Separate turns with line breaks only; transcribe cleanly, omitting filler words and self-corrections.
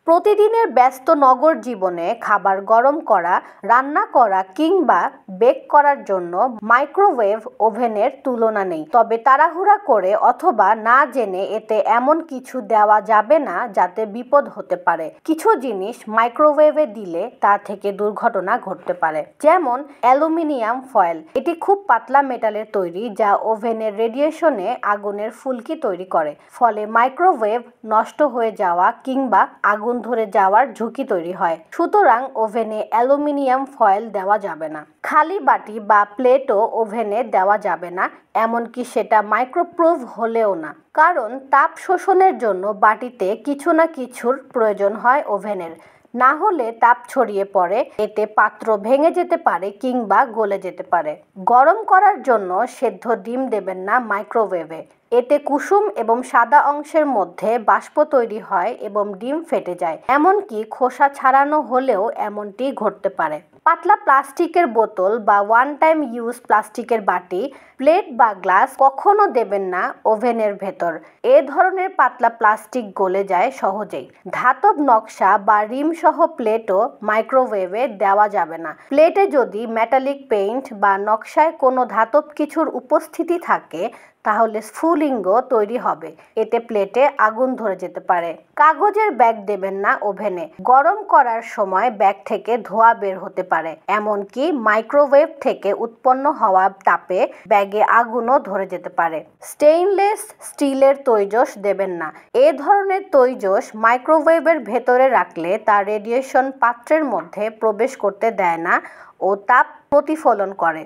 প্রতিদিনের ব্যস্ত নগর জীবনে খাবার গরম করা, রান্না করা কিংবা বেক করার জন্য মাইক্রোওয়েভ ওভেনের তুলনা নেই। তবে তাড়াহুড়া করে অথবা না জেনে এতে এমন কিছু দেওয়া যাবে না যাতে বিপদ হতে পারে। কিছু জিনিস মাইক্রোওয়েভে দিলে তা থেকে দুর্ঘটনা ঘটতে পারে। যেমন অ্যালুমিনিয়াম ফয়েল। এটি খুব পাতলা মেটালের তৈরি যা ওভেনের রেডিয়েশনে আগুনের ফুলকি তৈরি করে। ফলে মাইক্রোওয়েভ নষ্ট হয়ে যাওয়া কিংবা আগুন ধরে যাওয়ার ঝুঁকি তৈরি হয়। সুতরাং ওভেনে অ্যালুমিনিয়াম ফয়েল দেওয়া যাবে না। খালি বাটি বা প্লেটও ওভেনে দেওয়া যাবে না, এমনকি সেটা মাইক্রোওয়েভ হলেও না। কারণ তাপ শোষণের জন্য বাটিতে কিছু না কিছুর প্রয়োজন হয় ওভেনের। না হলে তাপ ছড়িয়ে পড়ে, এতে পাত্র ভেঙে যেতে পারে কিংবা গলে যেতে পারে। গরম করার জন্য সেদ্ধ ডিম দেবেন না মাইক্রোওয়েভে। এতে কুসুম এবং সাদা অংশের মধ্যে বাষ্প তৈরি হয় এবং ডিম ফেটে যায়। এমনকি খোসা ছাড়ানো হলেও এমনটি ঘটতে পারে। পাতলা প্লাস্টিকের বোতল বা ওয়ান টাইম ইউজ প্লাস্টিকের বাটি, প্লেট বা গ্লাস কখনো দেবেন না ওভেনের ভেতর। এ ধরনের পাতলা প্লাস্টিক গলে যায় সহজেই। ধাতব নকশা বা রিম সহ প্লেটও মাইক্রোওয়েভে দেওয়া যাবে না। প্লেটে যদি মেটালিক পেইন্ট বা নকশায় কোনো ধাতব কিছুর উপস্থিতি থাকে তাহলে স্ফুলিঙ্গ তৈরি হবে। এতে প্লেটে আগুন ধরে যেতে পারে। কাগজের ব্যাগ দেবেন না ওভেনে। গরম করার সময় ব্যাগ থেকে ধোঁয়া বের হতে পারে। এমনকি মাইক্রোওয়েভ থেকে উৎপন্ন হওয়া তাপে ব্যাগে আগুনও ধরে যেতে পারে। স্টেইনলেস স্টিলের তৈজস দেবেন না। এ ধরনের তৈজস মাইক্রোওয়েভের ভেতরে রাখলে তা রেডিয়েশন পাত্রের মধ্যে প্রবেশ করতে দেয় না ও তাপ প্রতিফলন করে।